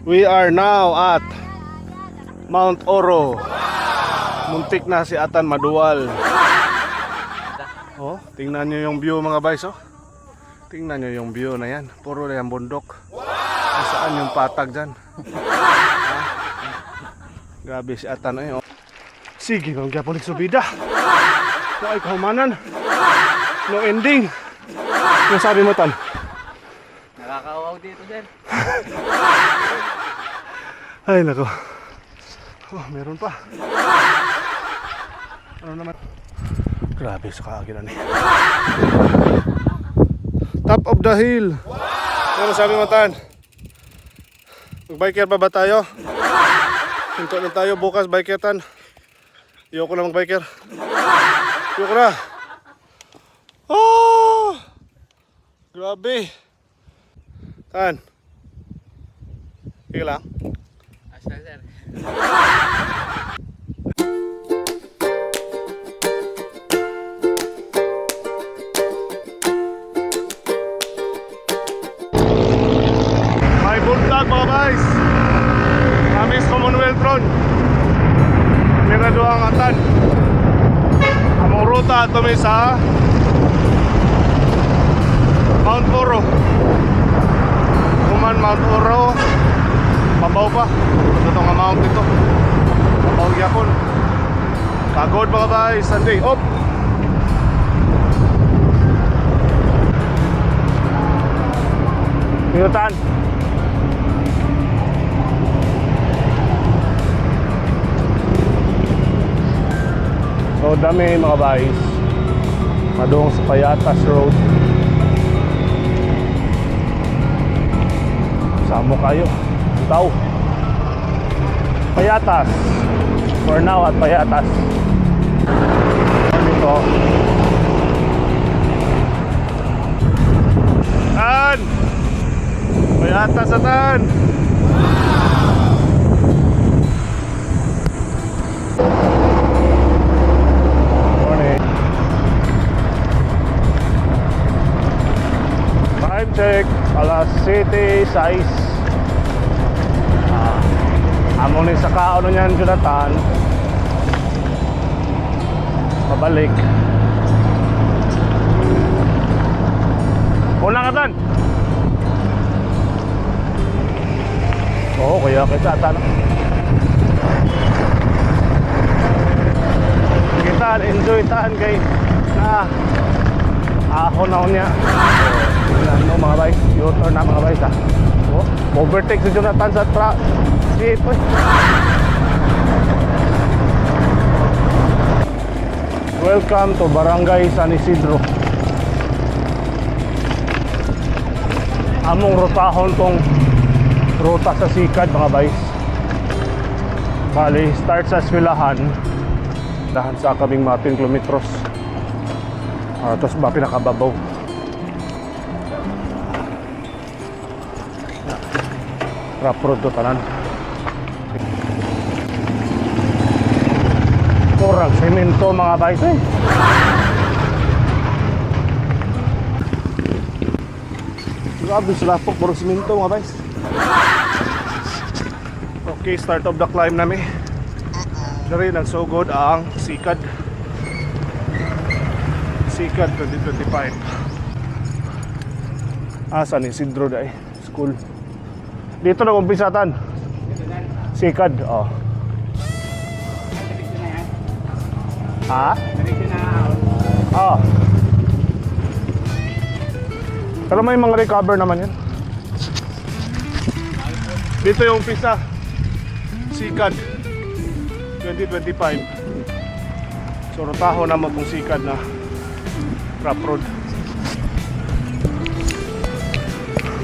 We are now at Mount Oro. Muntik na si Atan maduwal. Oh, tingnan nyo yung view mga guys, oh. Tingnan nyo yung view na yan. Puro na yung bundok. Saan yung patag dyan? Grabe si Atan, eh, oh. Sige, kung kaya po nagsubida. No ay kahumanan. No ending. Yung sabi mo, Tan? Nakakauaw dito, sir. Ay, nako. Oh, meron pa. Ano naman? Grabe sa kaaginan eh. Top of the hill. Ano sabi mo, Tan? Mag-biker pa ba tayo? Hinto na tayo bukas, biker, Tan. Ayoko na mag-biker. Ayoko na. Oh! Grabe. Tan. Sige lang. Asal, sir. May buntag mga guys. Amis Commonwealth Road. Mirado ang Atan. Among ruta ito may sa Mount Oro. Kuman Mount Oro. Mabaw pa. Ito itong amount nito. Mabaw yapon. Pagod mga guys. Sunday. Op! Minutan. So dami mga guys. Madung sa Payatas Road. Samo kayo. Tao. Payatas. For now at Payatas. Dito. Tan! Payatas sa Tan! Time check, alas 7:06. Amo ni sa kaano niyan, Jonathan. Pabalik. Una ka, Tan. Oo, kaya kita, Tan. Kita, enjoy, Tan, kay na ako na niya. Ano mga guys, U-turn na mga guys, ha. Oh, overtake si Jonathan sa street. Welcome to Barangay San Isidro. Among rotahon tong ruta sa Sikad mga guys. Bali, start sa Eskwelahan. Dahan sa kaming mga 10 kilometros. Tapos ba pinakababaw. Rough road to tanan. Kurang semento mga guys, eh. Grabe sila po, puro semento mga guys. Okay, start of the climb namin. Dari nagsugod ang Sikad. Sikad 2025. San Isidro dai school. Dito na umpisa, Tan. Sikad, oh. Ha? Oh. Pero may mga recover naman yan. Dito yung umpisa. Sikad 2025. So rotaho na magong Sikad na rough road.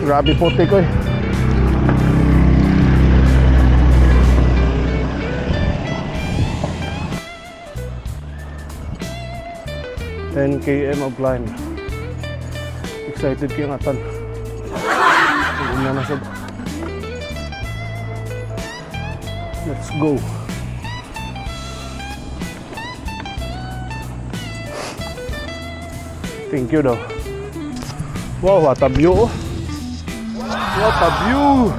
Grabe puti ko, eh. Ten km of climb. Excited kayo nga, Tan. Hindi na nasad. Let's go. Thank you daw. Wow, what a view. What a view.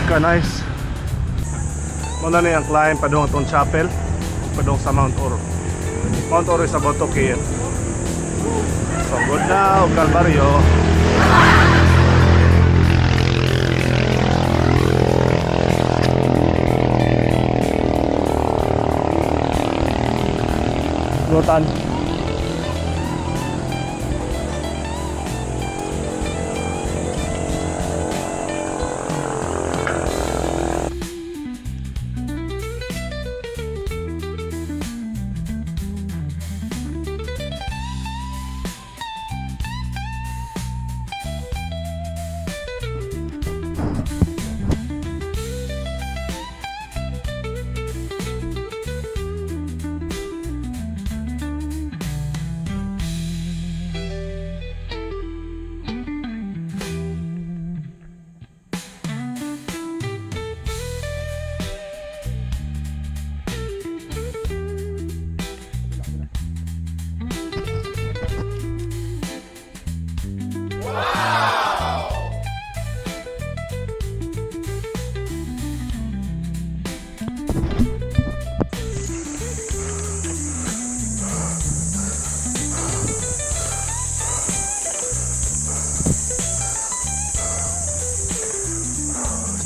ka nice. Muna na yung climb padung atong chapel, padung sa Mount Oro. Mount Oro is about 2 km. So good na, Calvario. Lutan.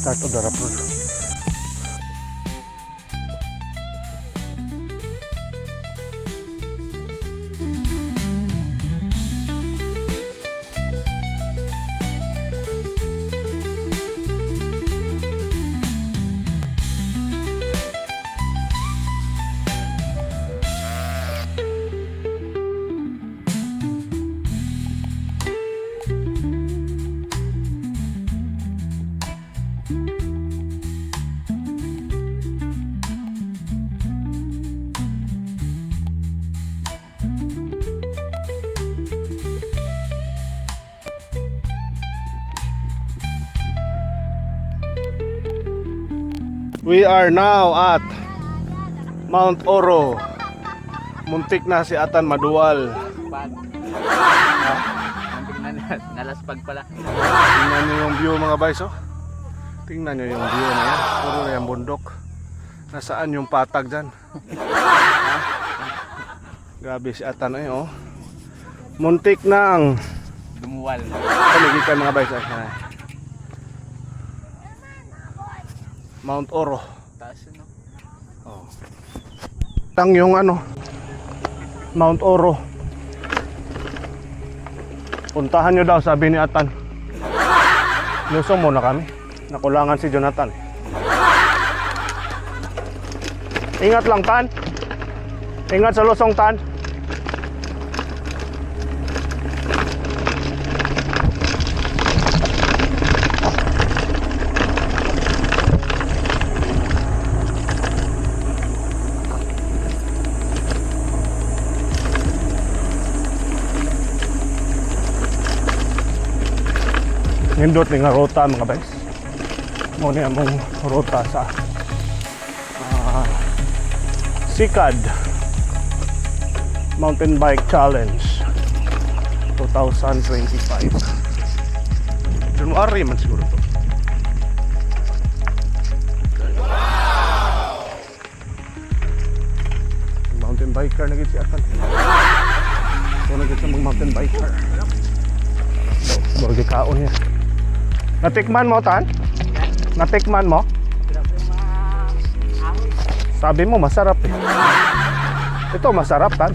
Start of the rapport. We are now at Mount Oro. Muntik na si Atan maduwal. Pag. Nalaspag pala. Tingnan nyo yung view mga boys, oh. Tingnan nyo yung view na yan. Puro na yung bundok. Nasaan yung patag dyan? Ha? Grabe si Atan eh, oh. Muntik nang Dumuwal. paligitan mga boys. Ay. Mount Oro. Taas yun, no? Oh. Tang yung ano, Mount Oro. Puntahan nyo daw, sabi ni Atan. Lusong muna kami. Nakulangan si Jonathan. Ingat lang, Tan. Ingat sa lusong, Tan. Nindot ni nga ruta mga guys. Muna mong ruta sa Sikad Mountain Bike Challenge 2025. January man siguro to. Mountain biker na gid si Atan. So na gid sa mga mountain biker. Borgi kaon niya. Natikman mo, Tan? Natikman mo? Sabi mo masarap eh. Ito masarap, Tan.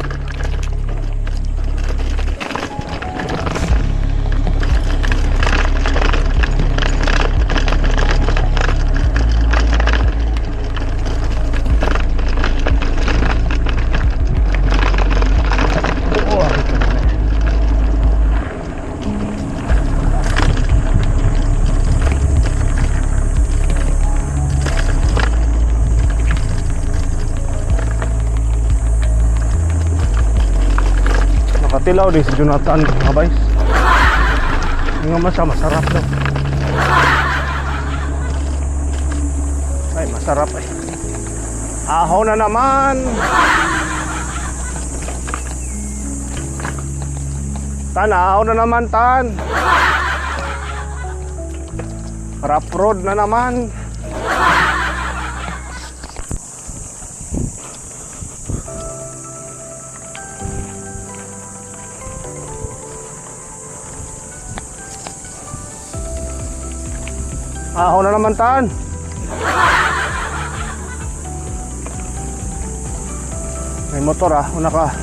Tilaw din si Jonathan mga boys. Yung masa masarap daw. Ay masarap eh. Ahaw na naman. Tan, ahaw na naman, Tan. Rough road na naman. Ahon na naman tan. May motor una ka.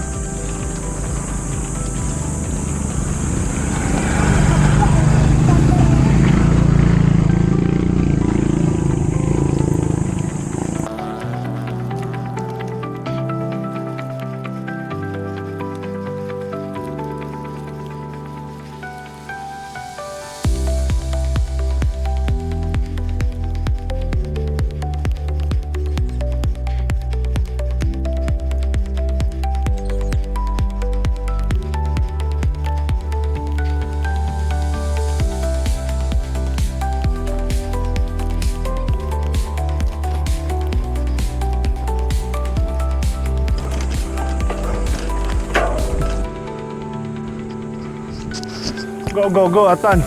Go, go, go, Atan.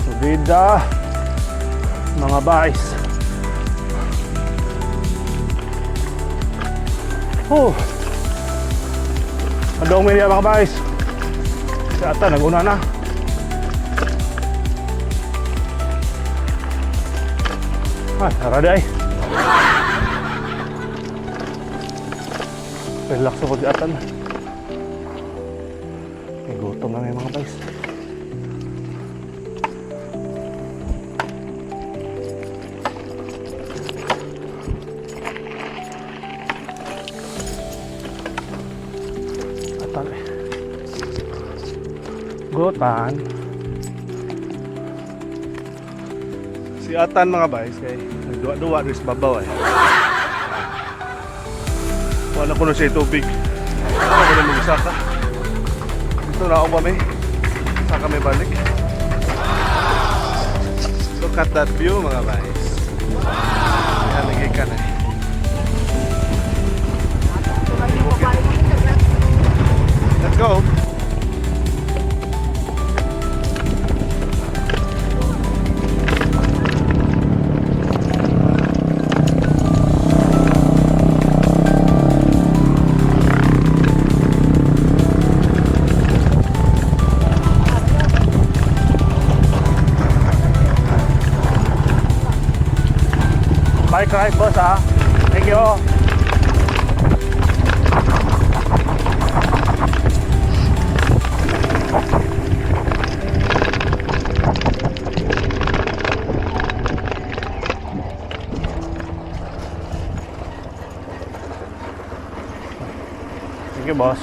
Subida, mga bais. Adong media mga bais. Si Atan, naguna na. Harada ay. Relax ako si Atan. May gutom na may mga guys. Atan eh. Gutan. Si Atan mga guys kay nagduwa-duwa rin sa babaw eh. Wala ko na siya tubig. Ako na mag-isaka. Dito na ako kami. Saka may balik. Look at that view mga guys. Halagay ka na. Let's go. Bike ride boss ha. Thank you. Thank you boss.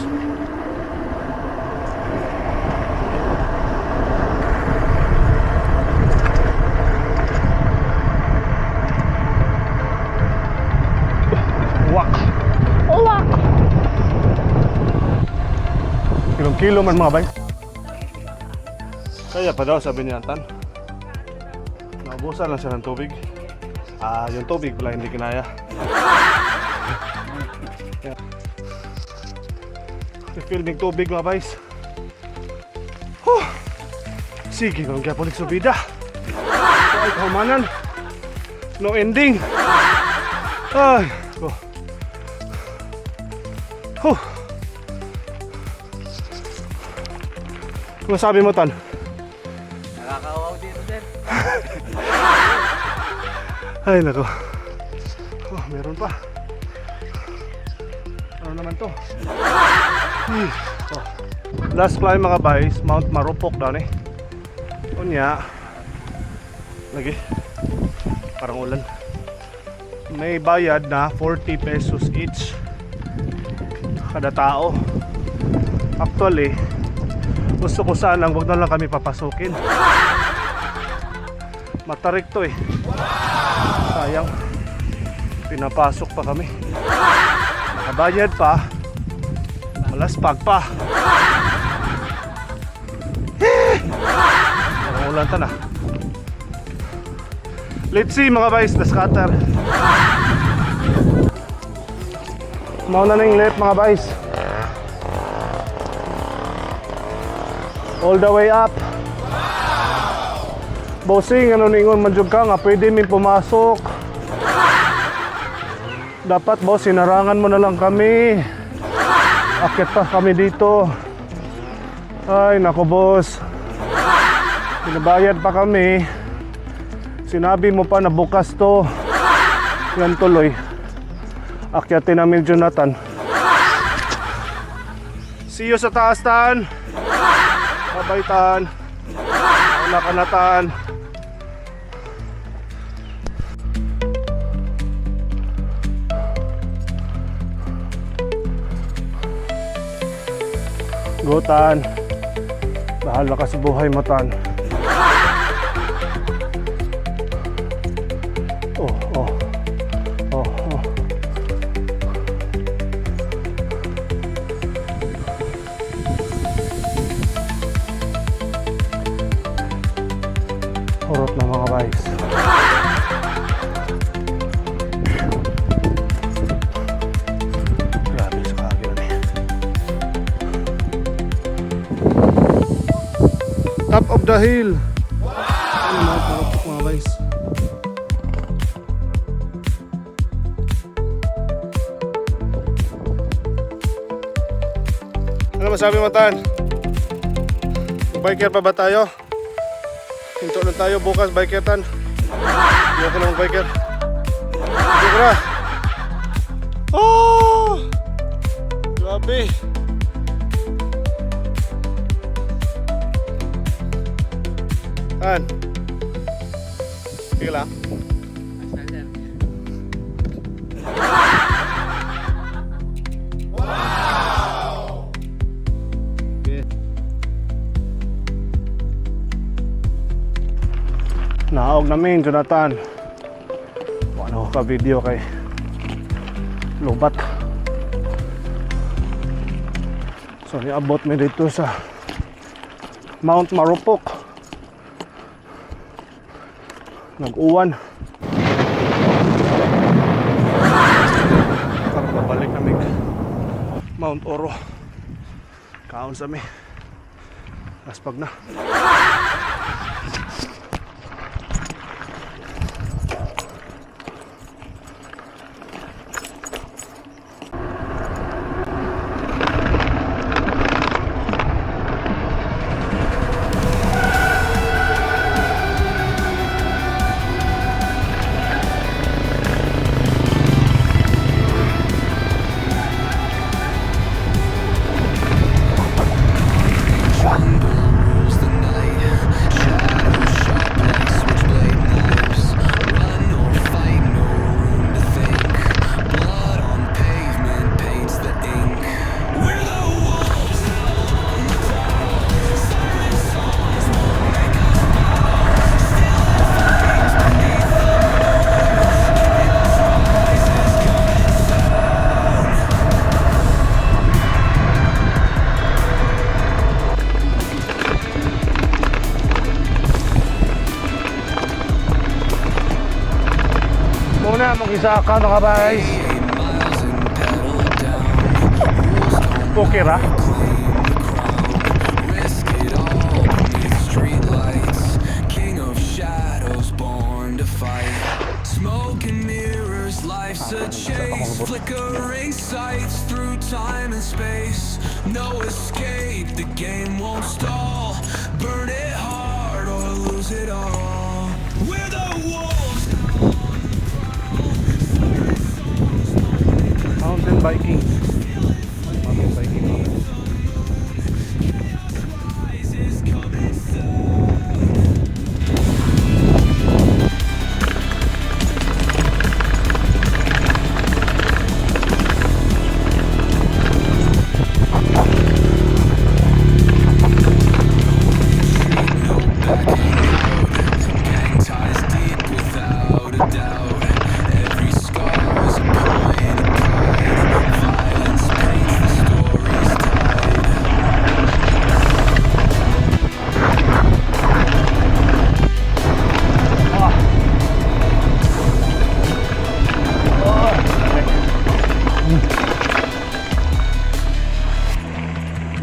Kilo man mga bay. Kaya pa daw sabi niya Tan. Naubusan lang siya ng tubig. Yung tubig pala hindi kinaya. Filming tubig mga bays. Sige kung kaya po nagsubida. Ay kaumanan. No ending. Ay ko. Ano sabi mo Tan? Nakakawaw dito din. Ay nako. Meron pa. Ano naman to? Last climb mga guys, Mount Marupok daw eh. Unya. Lagi. Parang ulan. May bayad na 40 pesos each kada tao. Actually, gusto ko sanang wag na lang kami papasukin. Matarik to eh. Sayang. Pinapasok pa kami. Nakabayad pa. Malaspag pa. Ulan ta na. Let's see mga guys, the scatter. Mauna na yung left mga guys. All the way up. Bossing, ano ningon man jud ka nga pwede min pumasok. Dapat boss, sinarangan mo na lang kami. Akit pa kami dito. Ay, nako boss. Pinabayad pa kami. Sinabi mo pa na bukas to. Yan tuloy. Akyatin namin Jonathan. See you sa taas, Tan. Bye-bye, Tan. Wala ka na, Tan. Go, Tan. Bahala ka sa buhay mo, Tan. Oh, oh. Oh, oh. Urot na mga guys. Grabe sa kagyan eh. Top of the hill. Ano mga paratok mga guys. Ano masabi mo, Tan? Biker pa ba tayo? Hinto na tayo bukas, biker, Tan. Hindi ako lang biker. Hindi ko na. Oh! Grabe. Tan. Sige lang. Naog namin, Jonathan. Ano ka video kay Lubat. So niabot mi dito sa Mount Marupok. Nag-uwan. Para babalik namin Mount Oro. Kaon sa mi. Laspag na. Muna mag-isa ka mga guys. Okay ra? King of shadows born to fight. Smoke and mirrors, life's a chase. Flickering sights through time and space. No escape, the game won't stall. Burn it hard or lose it all. We're the wolves. Mountain biking. Mountain biking.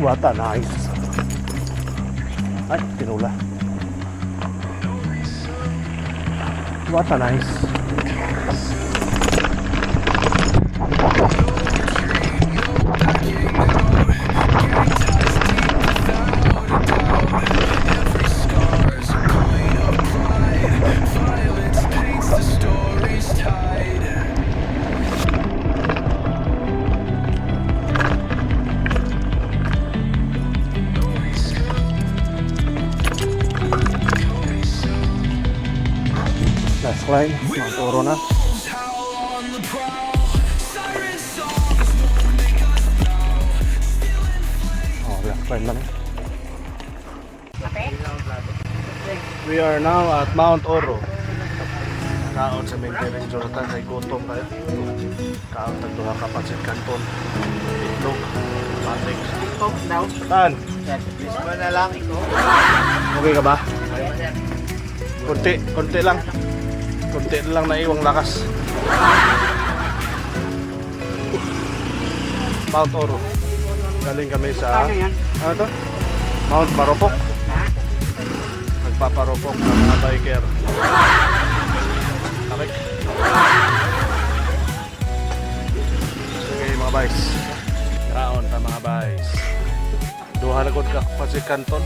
What a nice Ay, tinula. What a nice. Last climb, Mount Oro na. Oh, last climb na. We are now at Mount Oro. Kaon sa main direct Jonathan kay gutom kayo. Kaon tagduha ka pansit canton. Itlog, patik. Tan, Mismo na lang ikaw. okay ka ba? Konti lang. Konti lang na iwang lakas. Mount Oro. Galing kami sa ano to? Mount Paropok. Nagpaparopok ng mga biker. Okay. Okay mga bikes. Kaon ta mga bikes. Duha na gud ka pa si Canton.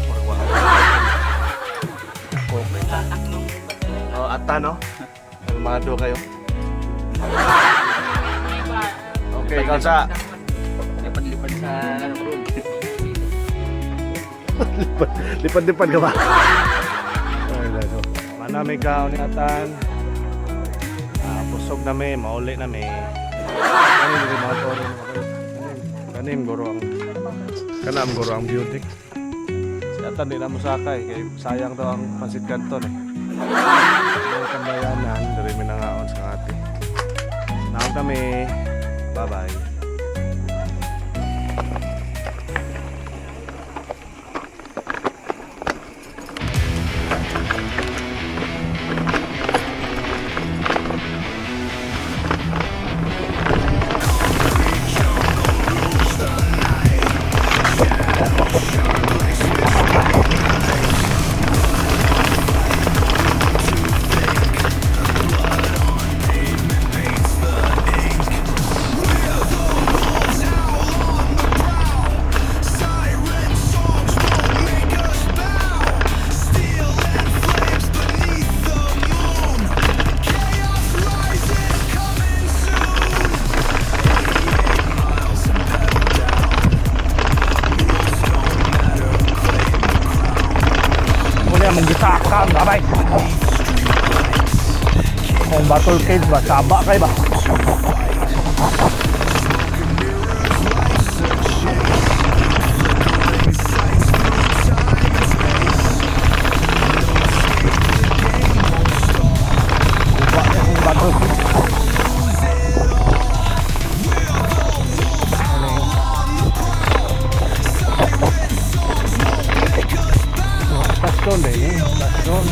Oh, ata no? Mga do kayo. Okay, kansa. Lipad-lipad sa road. Lipad-lipad ka ba? Ay, lago. Manami ka ni atan. Pusog na may, mauli na may. Kanin hindi mga toro. Kanin kanam guro ang beauty. Si atan di na mo sakay. Kaya sayang daw ang pansit canton eh. May kambayanan, dari may nangaon sa ati. Naon kami. Bye-bye. Menggisahkan babay. Kung battle cage ba, saba kayo ba? Battle cage. Stasyon deh ini, stasyon.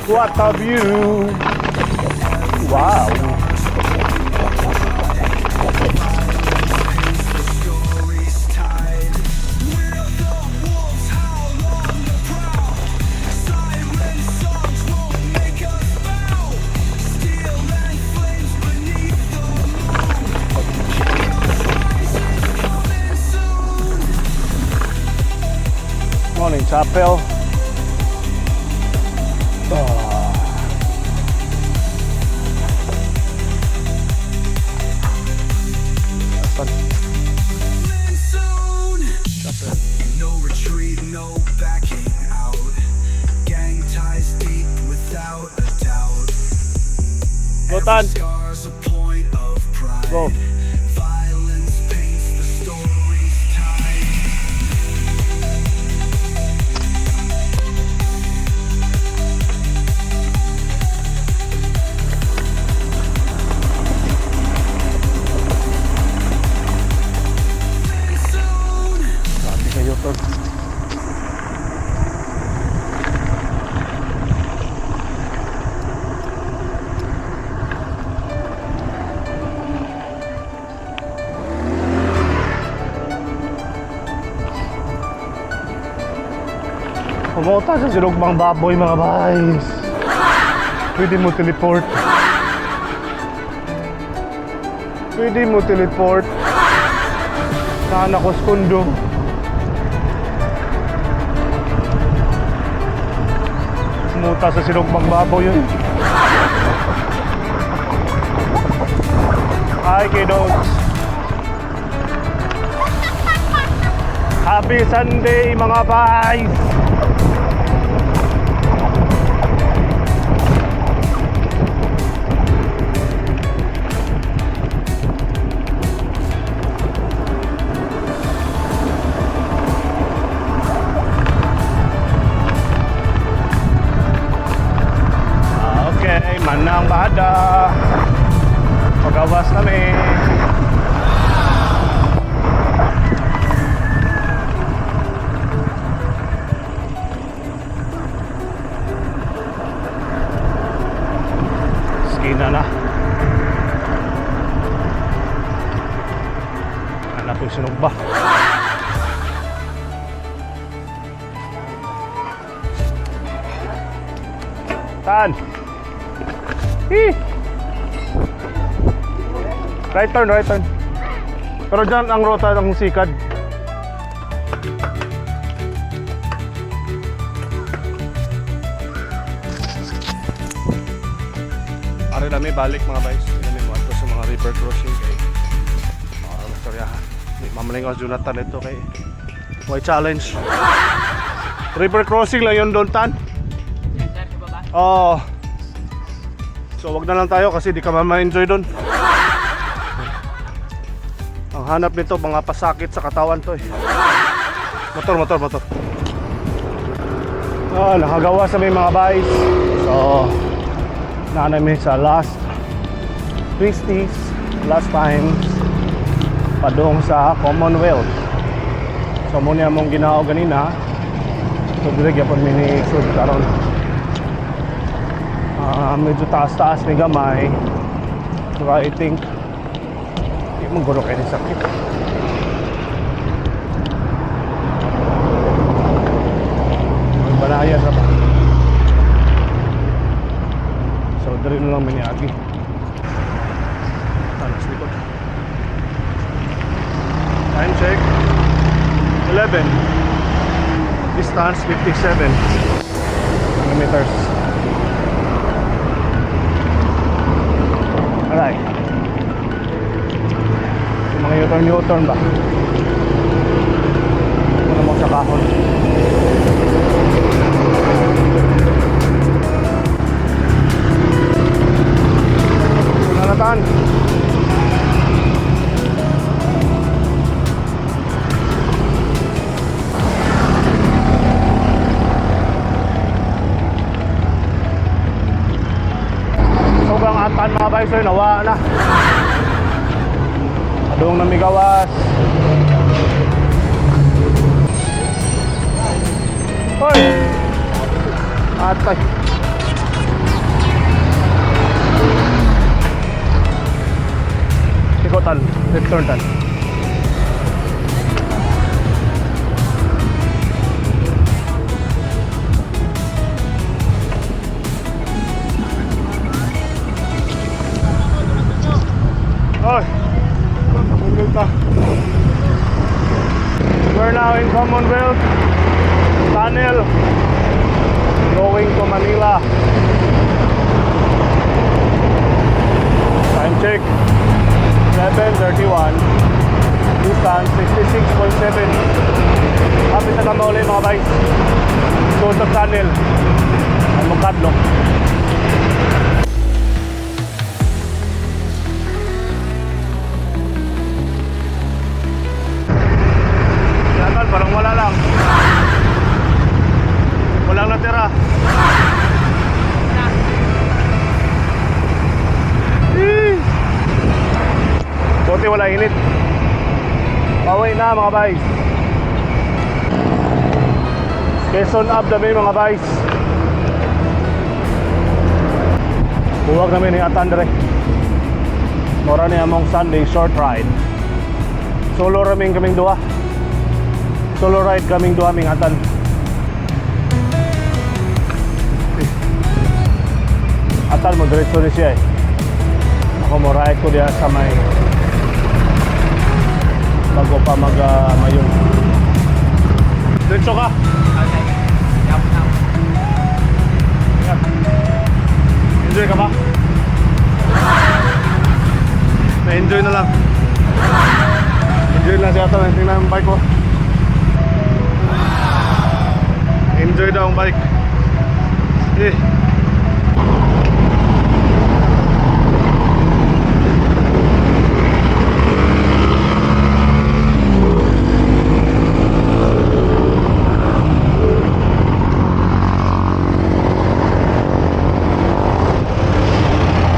What a view! Wow! Morning Chapel. Soon. No retreat, no backing out. Gang ties deep without a doubt. Go, Every Tan. scar's a point of pride. Go. Violence paints the story's tide. Soon. Sabi kayo to. Pumunta sa sinugmang baboy mga guys. Pwede mo teleport. Pwede mo teleport. Saan ako skundo? Pumunta sa sinugmang baboy yun. Hi kiddos. Happy Sunday mga guys. Okay, Manang Bada. Pagawas kami. Skina na. Hanap yung sinog ba? Tan! Right turn, right turn. Pero dyan ang rota ng sikad. Para na may balik mga guys. Kami mo ato sa mga river crossing kay mastoryahan. Mamalingaw Jonathan ito kay may challenge. River crossing lang yun doon, Tan. Oo. So wag na lang tayo kasi di ka ma-enjoy doon. Ang hanap nito mga pasakit sa katawan to eh. Motor. Nakagawa sa may mga guys. So namin sa last twisties, last time padung sa Commonwealth. So muna mong ginao ganina. So direk yapon mini sud karon. Medyo taas-taas may gamay. So I think di mo guro kayo sakit. Magbanaya sa pa. So dari na lang manyagi. Talas likod. Time check 11. Distance 57 kilometers. Alright. Yung mga U-turn ba? Ano mo sa kahon? Nalatan. Sobrang atan mga baisoy, nawa na. Adong na migawas. Hoy! Atay. Ikotan, return tan. Hoy! We're now in Commonwealth. Tunnel going to Manila. Time check 7:31. Distance 66.7. Kapit na kami ulit mga guys. Source of tunnel ang Mukadlock. Yan, parang wala lang. Walang natira. Buti wala init. Pauwi na mga guys. Quezon up dami mga guys. Buwag namin ni Atandre. Mora ni among Sunday short ride. Solo raming kaming dua. Solo ride kaming dua ming atan. Atal mo diretso ni siya eh. Ako mo ride ko diya sa may bago pa mag-mayong. Diretso ka. Okay. Yup, now. Yan. Enjoy ka ba? Na-enjoy na lang. Enjoy lang siya ito. Tingnan ang bike ko. Enjoy daw ang bike. Eh.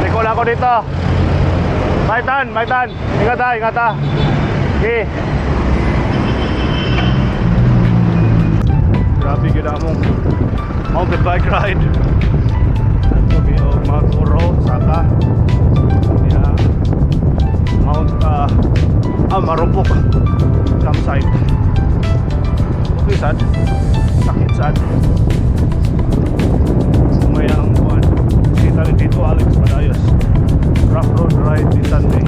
Likol ako dito. Maitan, Maitan. Ingat ha, ingat ha. Okay. Grabe gina mong mountain bike ride. Ito yung Mount Oro, Saka. Yeah. Mount Marupok campsite. Okay, sad. Sakit sad. May ang buwan. Kita rin dito Alex Padayos. Rough road ride this Sunday.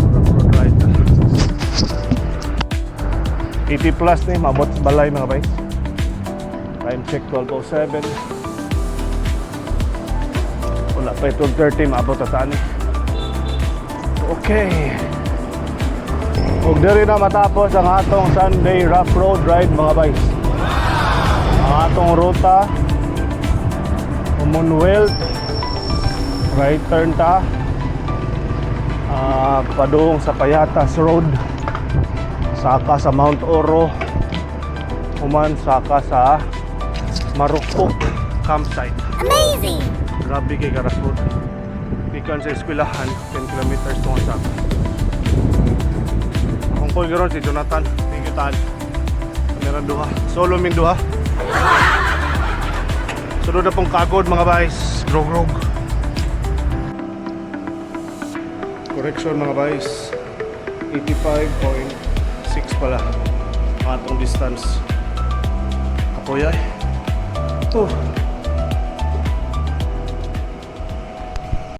Rough road ride. 80 plus ni, mabot balay mga guys. Time check 12:07. Wala pa 12:30, mabot na tani. Okay. Huwag na rin na matapos ang atong Sunday rough road ride mga guys. Ang atong ruta Commonwealth, right turn ta padung sa Payatas Road, saka sa Mount Oro, human saka sa Marupok campsite. Amazing! Grabe kay Garas Road. Ikan sa eskwelahan 10 kilometers tungkol sa akong call garon si Jonathan. Thank you Tan. Meron duha. Solo min duha. Sunod na pong kagod mga guys. Grog. Correction mga guys. 85.6 pala ang atong distance. Apoy ay.